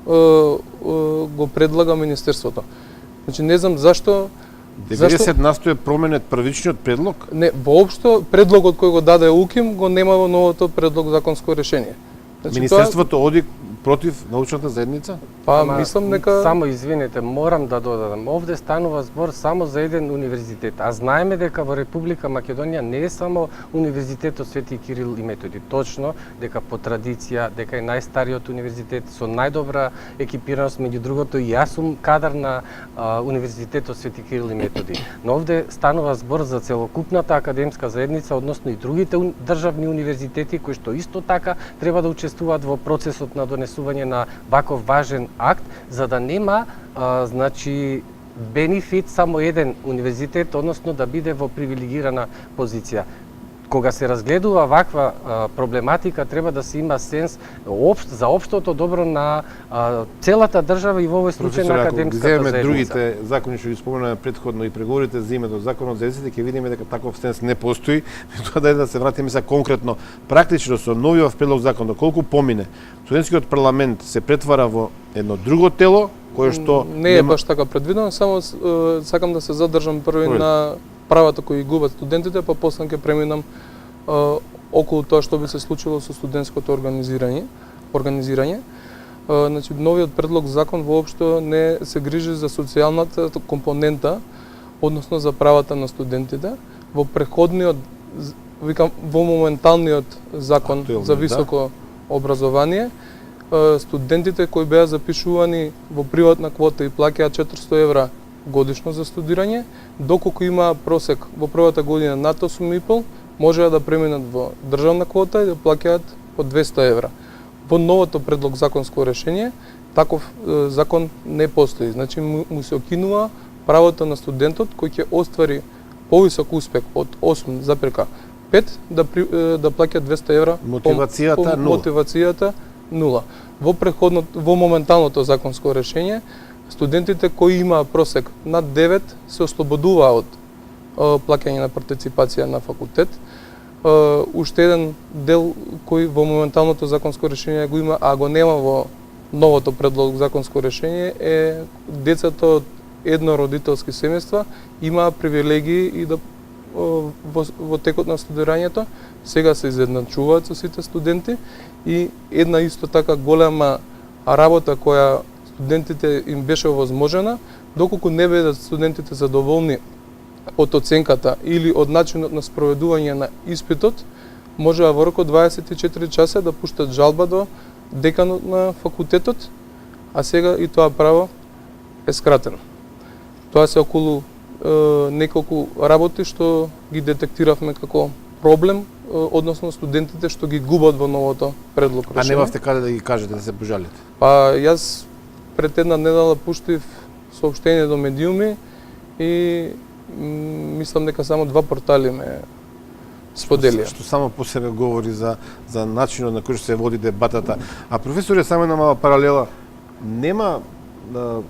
го предлага министерството. Значи не знам зашто 90% е променет првичниот предлог? Не, воопшто предлогот кој го даде УКИМ го нема во новото предлог законско решение. Значи, министерството оди против научната заедница? Па Ама, мислам дека Само извинете, морам да додадам. Овде станува збор само за еден универзитет. А знаеме дека во Република Македонија не е само Универзитетот Свети Кирил и Методи. Точно дека по традиција, дека е најстариот универзитет со најдобра екипираност, меѓу другото и јас сум кадар на Универзитетот Свети Кирил и Методи. Но овде станува збор за целокупната академска заедница, односно и другите државни универзитети кои што исто така треба да учествуваат во процесот на донесување на ваков важен акт, за да нема значи бенефит само еден универзитет, односно да биде во привилегирана позиција. Кога се разгледува ваква проблематика, треба да се има сенс за општото добро на целата држава и во овој случај на академската заедница. заедница. Другите закони што ги споменаме претходно и преговорите за името законот за езиците, ќе видиме дека таков сенс не постои. Тоа да се вратиме сега конкретно, практично со новиот предлог закон, доколку помине, студентскиот парламент се претвара во едно друго тело кое што не е баш така предвидено, само сакам да се задржам први на правата кои губат студентите, па после ќе преминам околу тоа што би се случило со студентското организирање. Значи, новиот предлог закон воопшто не се грижи за социјалната компонента, односно за правата на студентите. Во преходниот, во моменталниот закон за високо образование, студентите кои беа запишувани во приватна квота и плаќаат 400 евра годишно за студирање, доколку има просек во првата година над 8,5, можеа да преминат во државна квота и да плаќаат по 200 евра. Во новото предлог законско решение, таков закон не постои. Значи му се окинува правото на студентот кој ќе оствари повисок успех од 8,5 да плаќа 200 евра. Мотивацијата нула. Во моменталното законско решение, студентите кои има просек над 9 се ослободуваа од плаќање на партиципација на факултет. Уште еден дел кој во моменталното законско решение го има, а го нема во новото предлог законско решение, е децата од еднородителски семејства имаа привилегии и да во текот на студирањето сега се изедначуваат со сите студенти и една исто така голема работа која студентите им беше овозможена, доколку не бидат студентите задоволни од оценката или од начинот на спроведување на испитот, можеа во рок од 24 часа да пуштат жалба до деканот на факултетот, а сега и тоа право е скратено. Тоа се околу неколку работи што ги детектиравме како проблем, односно студентите што ги губат во новото предлог решение. А немавте каде да ги кажете, да се пожалите? Па јас пред една недела пуштив соопштение до медиуми и мислам дека само 2 портали ме споделија. Што само по себе говори за начинот на кој што се води дебатата. А професоре, само една мала паралела, нема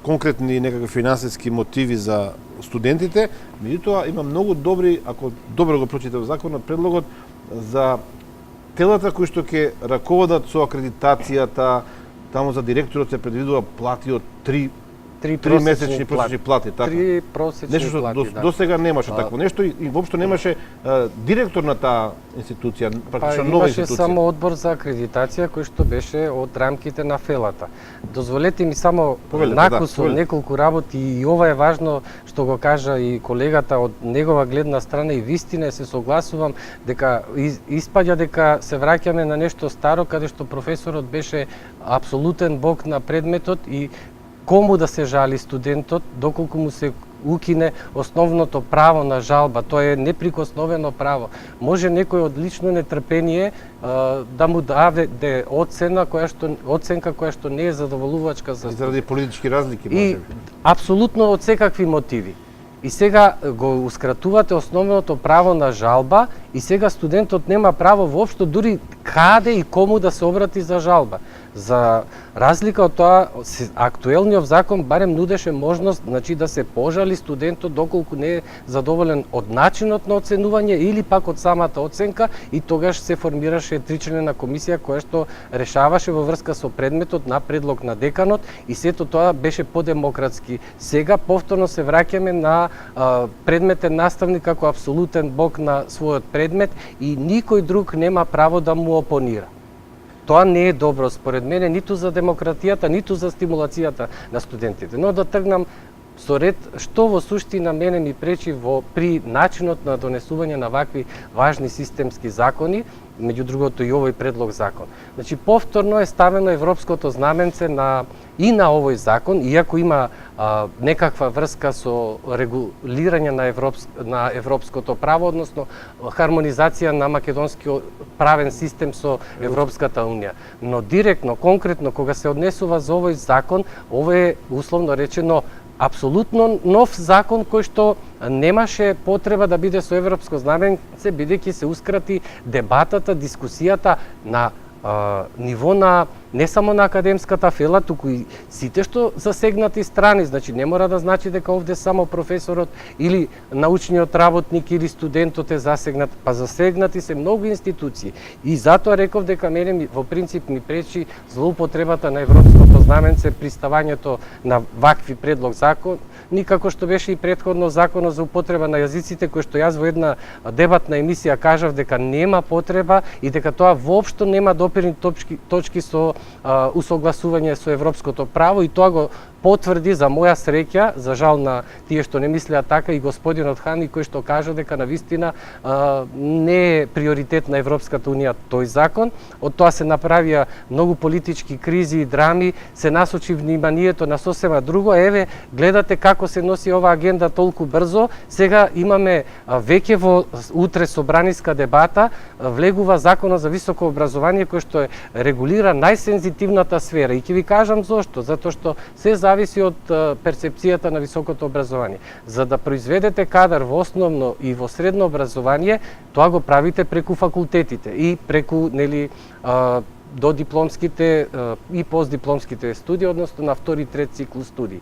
конкретни некакви финансиски мотиви за студентите, меѓутоа има многу добри, ако добро го прочитате законот, предлогот за телата кои што ќе раководат со акредитацијата, таму за директорот се предвидува плати од 3 месечни просечни плати, така. 3 просечни нешто што плати, да. до сега немаше такво нешто и воопшто немаше директор на таа институција, практично нова имаше институција. само одбор за акредитација кој што беше од рамките на фелата. Дозволете ми само накус од неколку работи и ова е важно што го кажа и колегата од негова гледна страна и вистина се согласувам дека испаѓа дека се враќаме на нешто старо каде што професорот беше апсолутен бог на предметот и кому да се жали студентот, доколку му се укине основното право на жалба. Тоа е неприкосновено право. Може некој од лично нетрпение да му даде оценка која што не е задоволувачка за студент. Заради политички разлики, И можеби. апсолутно од секакви мотиви. И сега го ускратувате основното право на жалба и сега студентот нема право воопшто дури каде и кому да се обрати за жалба. За разлика од тоа, актуелниот закон барем нудеше можност, значи да се пожали студентот доколку не е задоволен од начинот на оценување или пак од самата оценка и тогаш се формираше тричленна комисија која што решаваше во врска со предметот на предлог на деканот и сето тоа беше подемократски. Сега повторно се враќаме на предметен наставник како апсолутен бог на својот предмет и никој друг нема право да му опонира. Тоа не е добро според мене ниту за демократијата, ниту за стимулацијата на студентите. Но да тргнам со ред што во суштина мене ми пречи при начинот на донесување на вакви важни системски закони, меѓу другото и овој предлог закон. Значи повторно е ставено европското знаменце и на овој закон, иако има некаква врска со регулирање на европското право, односно хармонизација на македонскиот правен систем со Европската унија. Но директно, конкретно, кога се однесува за овој закон, ова е условно речено апсолутно нов закон кој што немаше потреба да биде со европско знаменце, бидејќи се ускрати дебатата, дискусијата на ниво на не само на академската фела, туку и сите што засегнати страни. Значи не мора да значи дека овде само професорот или научниот работник или студентот е засегнат, па засегнати се многу институции. И затоа реков дека мене во принцип ми пречи злоупотребата на европското знаменце при ставањето на вакви предлог закон, никако што беше и претходно законот за употреба на јазиците, кој што јас во една дебатна емисија кажав дека нема потреба и дека тоа воопшто нема допирни точки со усогласување со европското право, и тоа го потврди за моја среќа, за жал на тие што не мислеа така, и господинот Хани, кој што кажа дека навистина не е приоритет на Европската унија тој закон. Од тоа се направија многу политички кризи и драми, се насочи вниманието на сосема друго. Еве, гледате како се носи ова агенда толку брзо. Сега имаме веќе утре собраниска дебата, влегува законот за високо образование кој што регулира најсензитивната сфера. И ќе ви кажам зошто, затоа што се зависи од перцепцијата на високото образование. За да произведете кадар во основно и во средно образование, тоа го правите преку факултетите и преку до дипломските и постдипломските студии, односно на втори и трет циклус студии.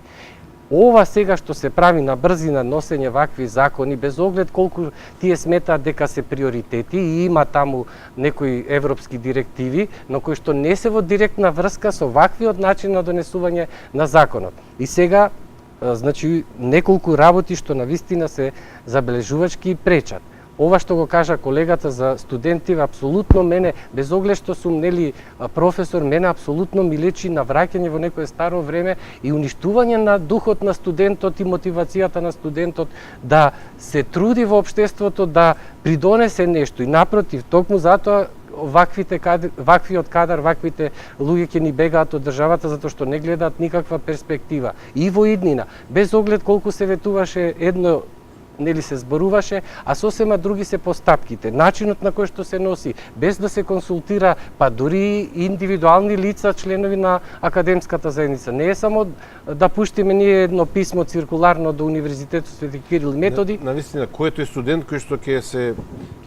Ова сега што се прави на брзина носење вакви закони, без оглед колку тие сметаат дека се приоритети, и има таму некои европски директиви, но кои што не се во директна врска со ваквиот начин на донесување на законот. И сега, значи, неколку работи што навистина се забележувачки и пречат. Ова што го кажа колегата за студенти, апсолутно мене, без оглед што сум професор, мене апсолутно ми лечи на враќање во некое старо време и уништување на духот на студентот и мотивацијата на студентот да се труди во општеството, да придонесе нешто. И напротив, токму затоа ваквиот кадар, ваквите луѓе ќе ни бегаат од државата, затоа што не гледаат никаква перспектива. И во иднина, без оглед колку се ветуваше едно, се зборуваше, а сосема други се постапките, начинот на кој што се носи, без да се консултира, па дури индивидуални лица, членови на академската заедница. Не е само да пуштиме ние едно писмо циркуларно до Универзитетот Свети Кирил и Методи. Навистина, кој е тој студент кој што ќе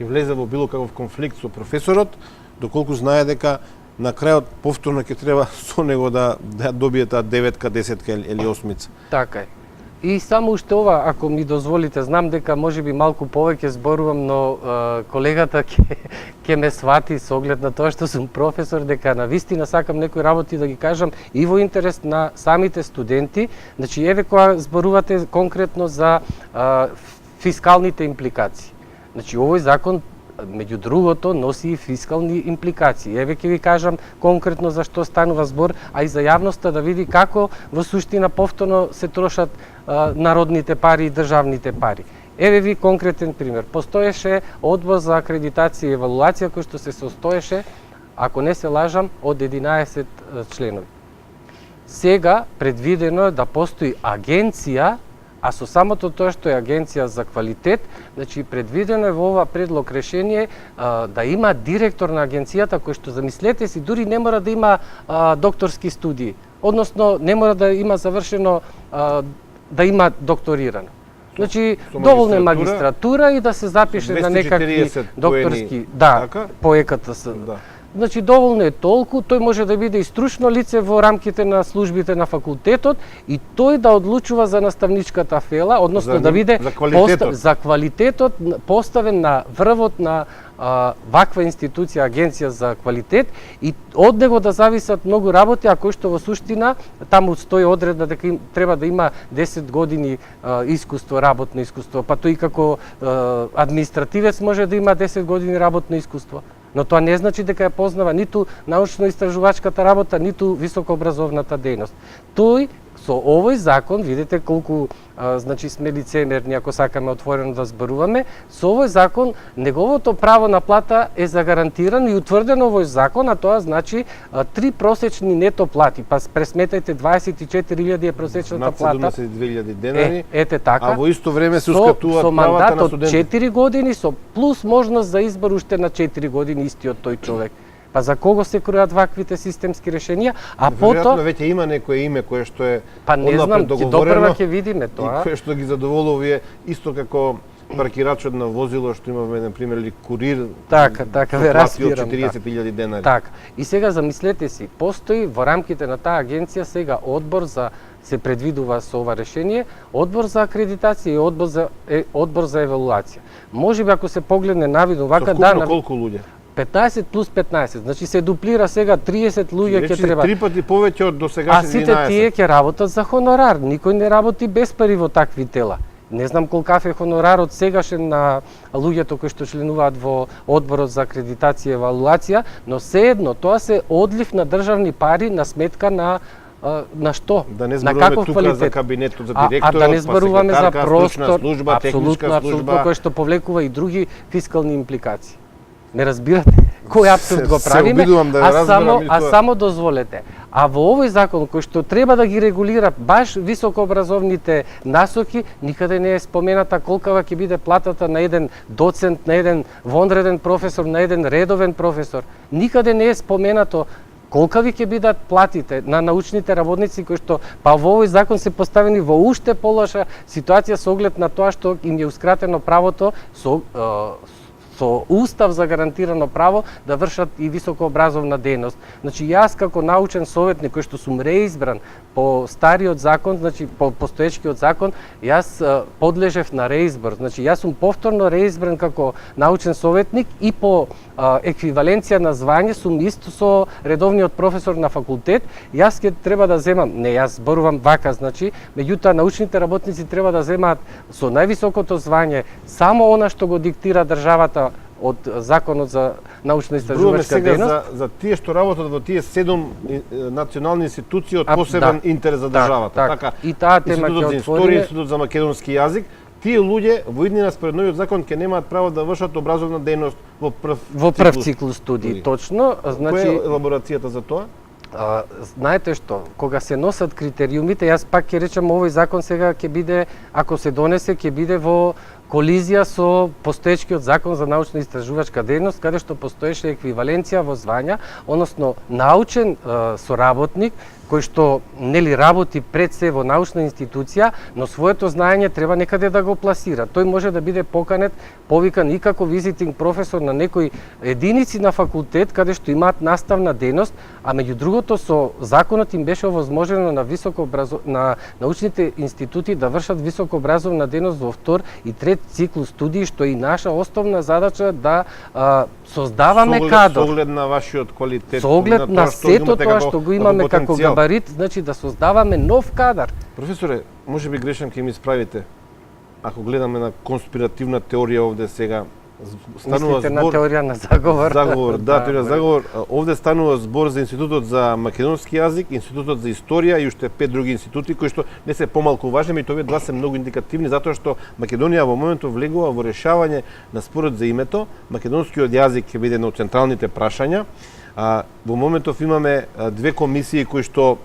влезе во било каков конфликт со професорот, доколку знае дека на крајот повторно ќе треба со него да добие таа 9-ка, 10-ка или 8-ица. Така е. И само уште ова, ако ми дозволите, знам дека можеби малку повеќе зборувам, но колегата ќе ме свати со оглед на тоа што сум професор, дека навистина сакам некои работи да ги кажам и во интерес на самите студенти. Значи, еве кога зборувате конкретно за фискалните импликации. Значи, овој закон, меѓу другото, носи и фискални импликации. Еве ќе ви кажам конкретно за што станува збор, а и за јавноста да види како во суштина повторно се трошат народните пари и државните пари. Еве ви конкретен пример. Постоеше одбор за акредитација и евалуација кој што се состоеше, ако не се лажам, од 11 членови. Сега предвидено е да постои агенција, а со самото тоа што е агенција за квалитет, значи предвидено е во ова предлог решение да има директор на агенцијата кој што, замислете си, дури не мора да има докторски студии, односно не мора да има завршено, да има докторирано. Значи, доволно е магистратура и да се запише на некакви докторски, поеката се. Значи, доволно е толку, тој може да биде и стручно лице во рамките на службите на факултетот и тој да одлучува за наставничката фела, односно да биде за квалитетот поставен на врвот на ваква институција, агенција за квалитет, и од него да зависат многу работи, а кој што во суштина таму стои одредба дека треба да има 10 години искуство, работно искуство, па тој како административец може да има 10 години работно искуство. Но тоа не значи дека ја познава ниту научно-истражувачката работа, ниту високообразовната дејност. Тој со овој закон, видите колку значи сме лицемерни ако сакаме отворено да зборуваме, со овој закон неговото право на плата е загарантирано и утврдено овој закон, а тоа значи 3 просечни нето плати. Па пресметајте 24.000 е просечната плата. Над 72.000 денари. Ете така. А во исто време се ускратуваат со правата мандат на од студентите. 4 години со плюс можност за избор уште на 4 години истиот тој човек. Па за кого се кројат ваквите системски решенија? А Веројатно пото веќе има некое име кое што е па не знам, однапред ќе договорено допрва ќе видиме тоа. и кое што ги задоволува овие исто како паркирачот на возило што имаме на пример или курир. Така, со ве плати од разбирам. 40.000 денари. Така. И сега замислете си, постои во рамките на таа агенција сега одбор за се предвидува со ова решение, одбор за акредитација и одбор за евалуација. Можеби ако се погледне навидно вака Совкупно колку луѓе? 15 плюс 15, значи се дуплира сега 30 луѓе ќе треба. Три пати повеќе од А досегашните сите 11. тие ќе работат за хонорар, никој не работи без пари во такви тела. Не знам колкав е хонорарот сегашен на луѓето кои што членуваат во одборот за акредитација и евалуација, но сеедно тоа се одлив на државни пари на сметка на што? Да не на зборуваме каков тука квалитет? за кабинетот за А директорот, да не зборуваме за секретарка, простор, стручна служба, техничка апсолутно, служба. кој што повлекува и други фискални импликации. Не разбирате кој абсурд го Се правиме, обидувам да разберам и тоа. само дозволете. А во овој закон кој што треба да ги регулира баш високообразовните насоки, никаде не е спомената колкава ќе биде платата на еден доцент, на еден вонреден професор, на еден редовен професор. Никаде не е споменато колкави ќе бидат платите на научните работници кои што па во овој закон се поставени во уште полоша ситуација со оглед на тоа што им е ускратено правото со устав за гарантирано право да вршат и високообразовна дејност. Значи јас како научен советник кој што сум реизбран по стариот закон, значи по постоечкиот закон, јас подлежев на реизбор. Значи јас сум повторно реизбран како научен советник и по еквиваленција на звање сум исто со редовниот професор на факултет. Јас ќе треба да земам, не јас зборувам вака, значи, меѓутоа научните работници треба да земаат со највисокото звање само она што го диктира државата од законот за научно-истражувачка сега дејност. за тие што работат во тие 7 национални институции од А, посебен да. интерес за државата. Така. И таа тема Институтот за ќе историја, отвориме. Институтот за македонски јазик, тие луѓе во иднина според новиот закон ќе немаат право да вршат образовна дејност во прв Циклус студии, точно. Која Значи, е елаборацијата за тоа? знаете што, кога се носат критериумите, јас пак ќе речем овој закон сега ќе биде, ако се донесе, ќе биде во колизија со постоечкиот закон за научно-истражувачка дејност, каде што постоеше еквиваленција во звања, односно научен соработник кој што нели работи пред се во научна институција, но своето знаење треба некаде да го пласира. Тој може да биде поканет, повикан и како визитинг професор на некои единици на факултет каде што имаат наставна дејност, а меѓу другото со законот им беше овозможено на научните институти да вршат високообразовна дејност во втор и трет циклус студии, што е и наша основна задача да создаваме кадар. Со оглед на вашиот квалитет, Со оглед на сето тоа што го имаме како потенцијал. габарит, значи да создаваме нов кадар. Професоре, може би грешам ќе ми исправите. Ако гледаме на конспиративна теорија овде сега, станува Мислите на збор теорија на заговор? заговор, да, теорија заговор. Овде станува збор за Институтот за македонски јазик, Институтот за историја и уште 5 други институти кои што не се помалку важни, и тоа два се многу индикативни затоа што Македонија во моментот влегува во решавање на спорот за името. Македонскиот јазик ќе биде едно од централните прашања. Во моментов имаме две комисии кои што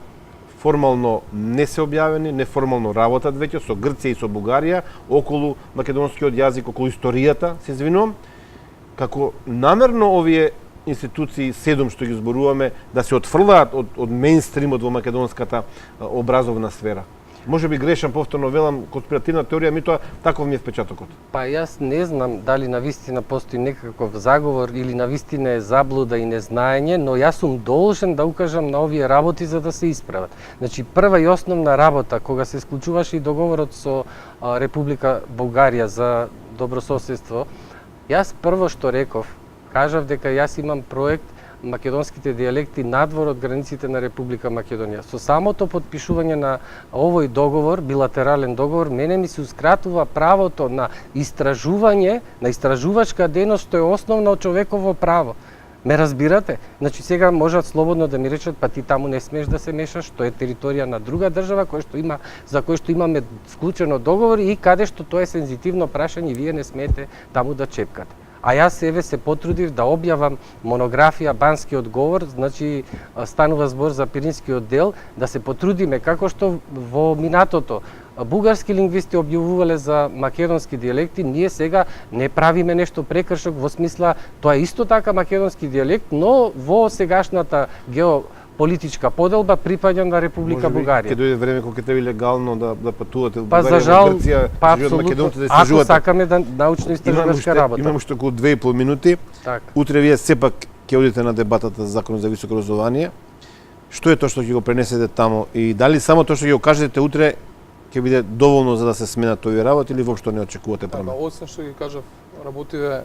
формално не се објавени, неформално работат веќе со Грција и со Бугарија околу македонскиот јазик, околу историјата, се извинувам. Како намерно овие институции 7 што ги зборуваме да се отфрлаат од мејнстримот во македонската образовна сфера. Може би грешам, повторно велам, конспиративна теорија, ми тоа таков ми е впечатокот. Па јас не знам дали навистина постои некаков заговор или навистина е заблуда и незнаење, но јас сум должен да укажам на овие работи за да се исправат. Значи, прва и основна работа, кога се склучуваше и договорот со Република Бугарија за добрососедство, јас прво што реков, кажав дека јас имам проект македонските дијалекти надвор од границите на Република Македонија. Со самото потпишување на овој договор, билатерален договор, мене ми се ускратува правото на истражување, на истражувачка дејност, што е основно човеково право. Ме разбирате? Значи сега можат слободно да ми речат, па ти таму не смееш да се мешаш, тоа е територија на друга држава за кој што имаме склучено договор и каде што тоа е сензитивно прашање, вие не смеете таму да чепкате. А јас се потрудив да објавам монографија Бански одговор, значи станува збор за Пиринскиот дел, да се потрудиме како што во минатото бугарски лингвисти објавувале за македонски дијалекти, ние сега не правиме нешто прекршок во смисла тоа е исто така македонски дијалект, но во сегашната геополитичка поделба припаѓа на Република Бугарија. Ќе дојде време кога ќе треба легално да патувате во Па Бугарија, за жал, во Грција, па живеат македонци да ако истражувате. сакаме да научно-истражувачка работа. Имам уште околу 2,5 минути. Така. Утре вие сепак ќе одите на дебатата за Законот за високо образование. Што е тоа што ќе го пренесете таму и дали само тоа што ќе го кажете утре ќе биде доволно за да се сменат овие работи или воопшто не очекувате Така, промени? освен што ги кажав, работиве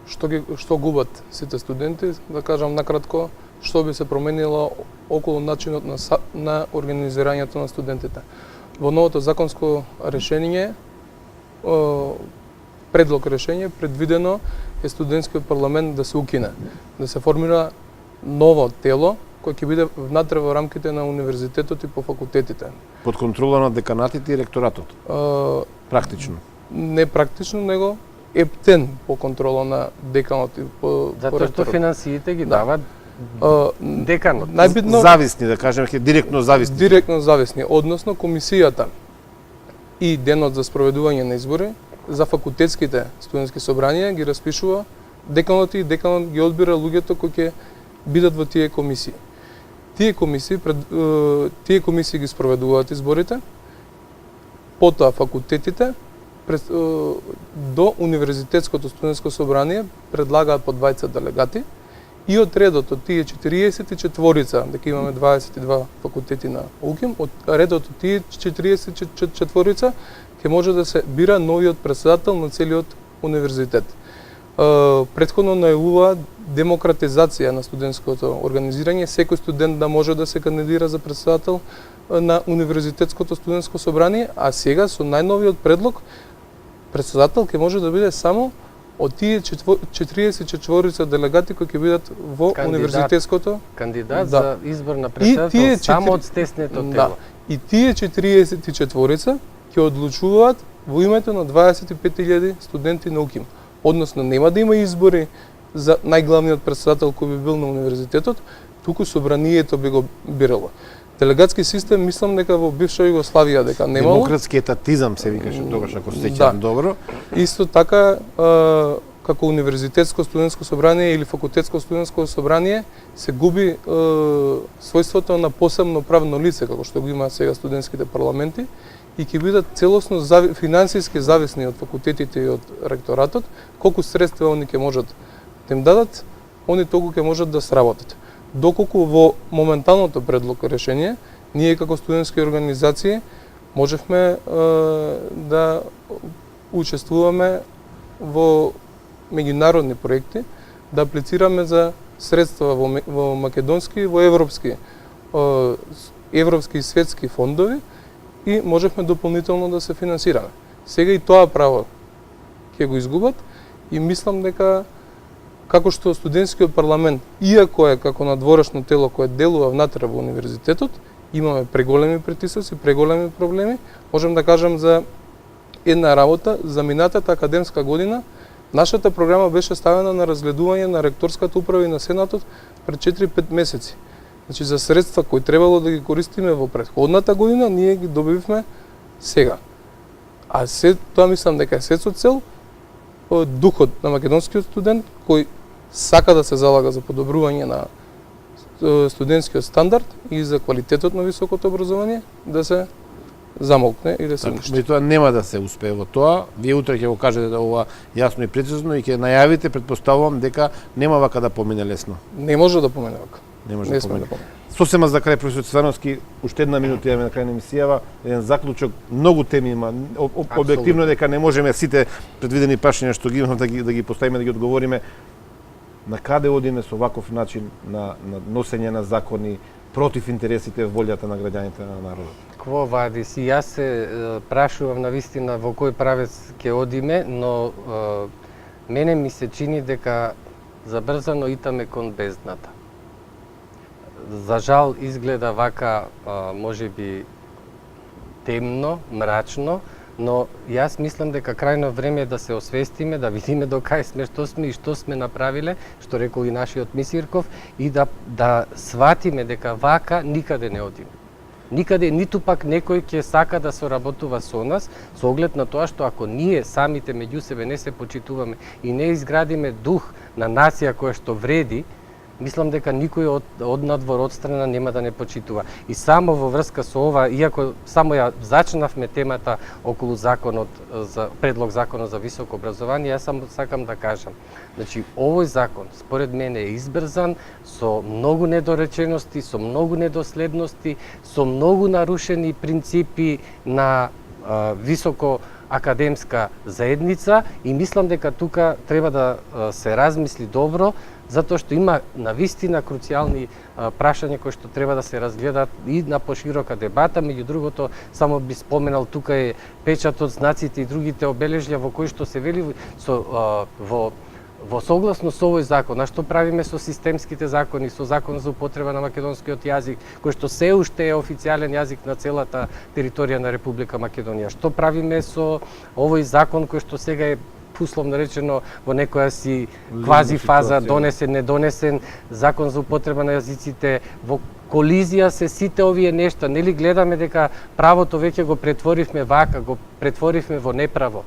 што губат сите студенти, да кажам накратко, што би се променило околу начинот на организирањето на студентите. Во новото законско решение, предлог решение, предвидено е студентскиот парламент да се укине, да се формира ново тело кој ќе биде внатре во рамките на универзитетот и по факултетите. Под контрола на деканатите и ректоратот. Практично. Не практично, него ептен по контрола на деканот и по Затоа што финансиите ги дават деканот. Најбитно Зависни, да кажеме, директно зависни. директно зависни, односно комисијата и денот за спроведување на избори за факултетските студентски собранија ги распишува деканот и деканот ги одбира луѓето кои ќе бидат во тие комисии. Тие комисии ги спроведуваат изборите, потоа факултетите до универзитетското студентско собрание предлагаат по 20 делегати и од редот од тие 44, дека имаме 22 факултети на УКИМ, од редот од тие 44 ќе може да се бира новиот претседател на целиот универзитет. Претходно најавува демократизација на студентското организирање, секој студент да може да се кандидира за претседател на универзитетското студентско собрание, а сега со најновиот предлог претседател ќе може да биде само од тие 44 делегати кои ќе бидат во универзитетското кандидат за избор на претседател само од стеснето тело. Да. И тие 44 ќе одлучуваат во името на 25.000 студенти на УКИМ. Односно нема да има избори за најглавниот претседател кој би бил на универзитетот, туку собранието би го бирало. Делегатски систем, мислам дека во бивша Југославија дека немало. Демократски етатизам се викаше тогаш, ако се сеќавам добро. Исто така, како универзитетско студентско собрание или факултетско студентско собрание, се губи својството на посебно правно лице, како што го има сега студентските парламенти, и ќе бидат целосно финансиски зависни од факултетите и од ректоратот, колку средства они ќе можат да им дадат, они толку ќе можат да сработат. Доколку во моменталното предлог решение, ние како студентски организации можевме да учествуваме во меѓународни проекти, да аплицираме за средства во македонски, во европски и светски фондови и можевме дополнително да се финансираме. Сега и тоа право ќе го изгубат и мислам дека како што студентскиот парламент, иако е како надворешно тело кое делува внатре во универзитетот, имаме преголеми притисоци, преголеми проблеми, можем да кажем за една работа, за минатата академска година, нашата програма беше ставена на разгледување на ректорската управа и на Сенатот пред 4-5 месеци. Значи за средства кои требало да ги користиме во претходната година, ние ги добивме сега. А се тоа мислам дека е се со цел духот на македонскиот студент кој сака да се залага за подобрување на студентскиот стандард и за квалитетот на високото образование да се замолкне и да се уништи. Меѓутоа нема да се успее во тоа. Вие утре ќе го кажете ова јасно и прецизно и ќе најавите, претпоставувам дека нема вака да помине лесно. Не може да помине вака. Не може да помине. Сосема за крај, професор Цветановски, уште една минута имаме на крај на емисијава, еден заклучок, многу теми има, објективно дека не можеме сите предвидени прашања што ги имаме да ги поставиме, да ги одговориме. На каде одиме со ваков начин на носење на закони против интересите, волјата на граѓаните на народот? Кво вадис, и јас се прашувам навистина во кој правец ќе одиме, но мене ми се чини дека забрзано итаме кон бездната. За жал изгледа вака, може би темно, мрачно, но јас мислам дека крајно време е да се освестиме, да видиме до кај сме, што сме и што сме направиле, што рекол и нашиот Мисирков, и да сватиме дека вака никаде не одиме. Никаде, ниту пак некој ќе сака да соработува со нас, со оглед на тоа што ако ние самите меѓу себе не се почитуваме и не изградиме дух на нација која што вреди, мислам дека никој од надвор од страна нема да не почитува. И само во врска со ова, иако само ја зачнавме темата околу законот за предлог законот за високо образование, јас само сакам да кажам. Значи, овој закон според мене е избрзан, со многу недоречености, со многу недоследности, со многу нарушени принципи на високо академска заедница, и мислам дека тука треба да се размисли добро, затоа што има навистина круцијални прашања кои што треба да се разгледат и на поширока дебата. Меѓу другото, само би споменал, тука е печатот, знаците и другите обележја во кои што се вели во согласно со овој закон. А што правиме со системските закони, со закон за употреба на македонскиот јазик, кој што се уште е официјален јазик на целата територија на Република Македонија? Што правиме со овој закон кој што сега е условно речено во некоја си квази фаза, донесен, недонесен, закон за употреба на јазиците, во колизија се сите овие нешта? Нели гледаме дека правото веќе го претворивме вака, го претворивме во неправо?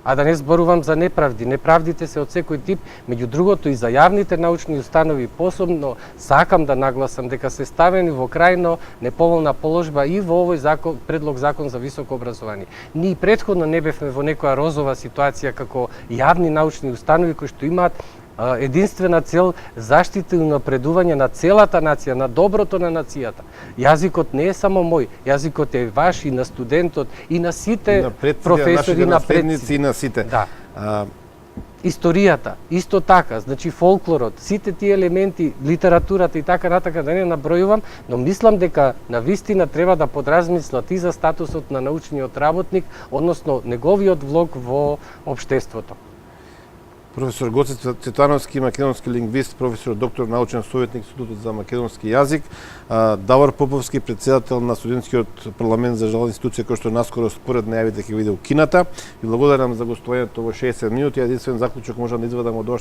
А да не зборувам за неправди. Неправдите се од секој тип, меѓу другото и за јавните научни установи посебно сакам да нагласам дека се ставени во крајно неповолна положба и во овој закон, предлог закон за високо образование. Ние претходно не бевме во некоја розова ситуација како јавни научни установи кои што имаат единствена цел заштита и унапредување на целата нација, на доброто на нацијата. Јазикот не е само мој, јазикот е ваш и на студентот и на сите професори, на предци и на сите. Да. Историјата, исто така, значи фолклорот, сите тие елементи, литературата и така натака, да не набројувам, но мислам дека на вистина треба да подразмислат и за статусот на научниот работник, односно неговиот влог во општеството. Професор Гоце Цветановски, македонски лингвист, професор доктор, научен советник Институтот за македонски јазик, Давор Поповски, председател на студентскиот парламент за жал институција кој што наскоро според најавите ќе биде укината. Ви благодарам за гостувањето во 60 минути. Единствен заклучок можам да извадам од ова